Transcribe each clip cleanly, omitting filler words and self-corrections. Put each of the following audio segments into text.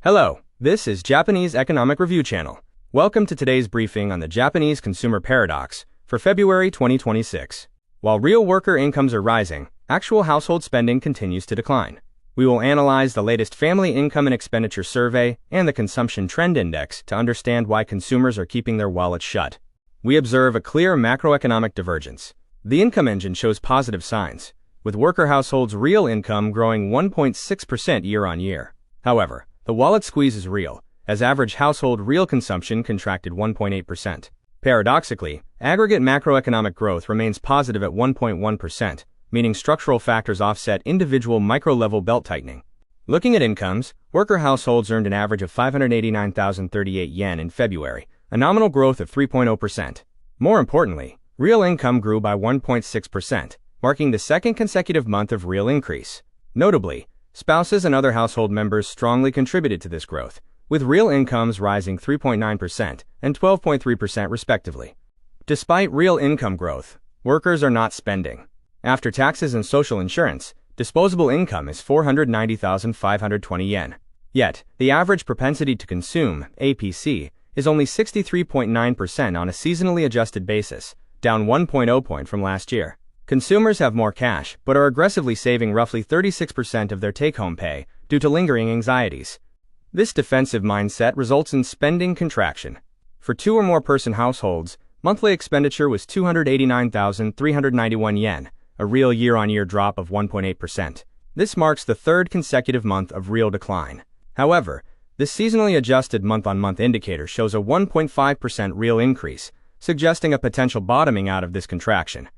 Hello, this is Japanese Economic Review Channel. Welcome to today's briefing on the Japanese consumer paradox for February 2026. While real worker incomes are rising, actual household spending continues to decline. We will analyze the latest Family Income and Expenditure Survey and the Consumption Trend Index to understand why consumers are keeping their wallets shut. We observe a clear macroeconomic divergence. The income engine shows positive signs, with worker households' real income growing 1.6% year-on-year. However, the wallet squeeze is real, as average household real consumption contracted 1.8%. Paradoxically, aggregate macroeconomic growth remains positive at 1.1%, meaning structural factors offset individual micro-level belt-tightening. Looking at incomes, worker households earned an average of 589,038 yen in February, a nominal growth of 3.0%. More importantly, real income grew by 1.6%, marking the second consecutive month of real increase. Notably, spouses and other household members strongly contributed to this growth, with real incomes rising 3.9% and 12.3% respectively. Despite real income growth, workers are not spending. After taxes and social insurance, disposable income is 490,520 yen. Yet, the average propensity to consume, APC, is only 63.9% on a seasonally adjusted basis, down 1.0 point from last year. Consumers have more cash, but are aggressively saving roughly 36% of their take-home pay due to lingering anxieties. This defensive mindset results in spending contraction. For two or more person households, monthly expenditure was 289,391 yen, a real year-on-year drop of 1.8%. This marks the third consecutive month of real decline. However, this seasonally adjusted month-on-month indicator shows a 1.5% real increase, suggesting a potential bottoming out of this contraction.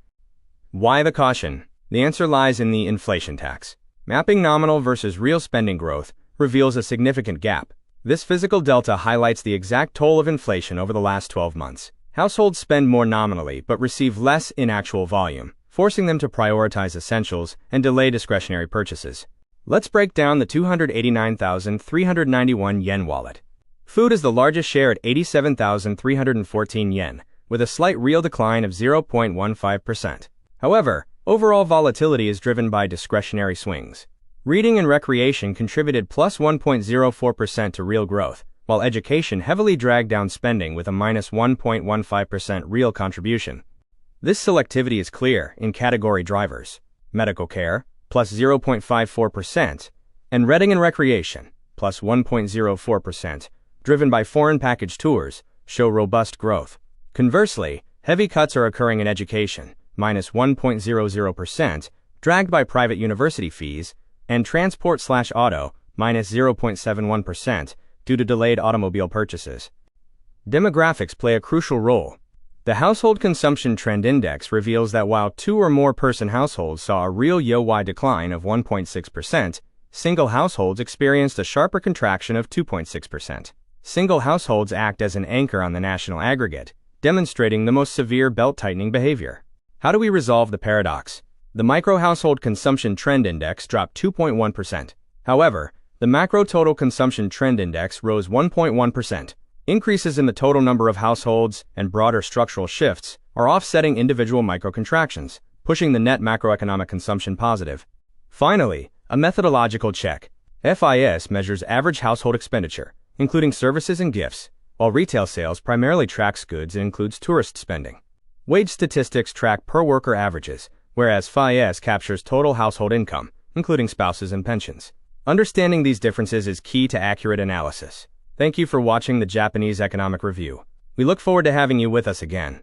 Why the caution? The answer lies in the inflation tax. Mapping nominal versus real spending growth reveals a significant gap. This physical delta highlights the exact toll of inflation over the last 12 months. Households spend more nominally but receive less in actual volume, forcing them to prioritize essentials and delay discretionary purchases. Let's break down the 289,391 yen wallet. Food is the largest share at 87,314 yen, with a slight real decline of 0.15%. However, overall volatility is driven by discretionary swings. Reading and recreation contributed plus 1.04% to real growth, while education heavily dragged down spending with a minus 1.15% real contribution. This selectivity is clear in category drivers: medical care, plus 0.54%, and reading and recreation, plus 1.04%, driven by foreign package tours, show robust growth. Conversely, heavy cuts are occurring in education, minus 1.00%, dragged by private university fees, and transport/auto, minus 0.71%, due to delayed automobile purchases. Demographics play a crucial role. The Household Consumption Trend Index reveals that while two or more person households saw a real YoY decline of 1.6%, single households experienced a sharper contraction of 2.6%. Single households act as an anchor on the national aggregate, demonstrating the most severe belt-tightening behavior. How do we resolve the paradox? The Micro Household Consumption Trend Index dropped 2.1%. However, the Macro Total Consumption Trend Index rose 1.1%. Increases in the total number of households and broader structural shifts are offsetting individual micro-contractions, pushing the net macroeconomic consumption positive. Finally, a methodological check. FIS measures average household expenditure, including services and gifts, while retail sales primarily tracks goods and includes tourist spending. Wage statistics track per-worker averages, whereas FIS captures total household income, including spouses and pensions. Understanding these differences is key to accurate analysis. Thank you for watching the Japanese Economic Review. We look forward to having you with us again.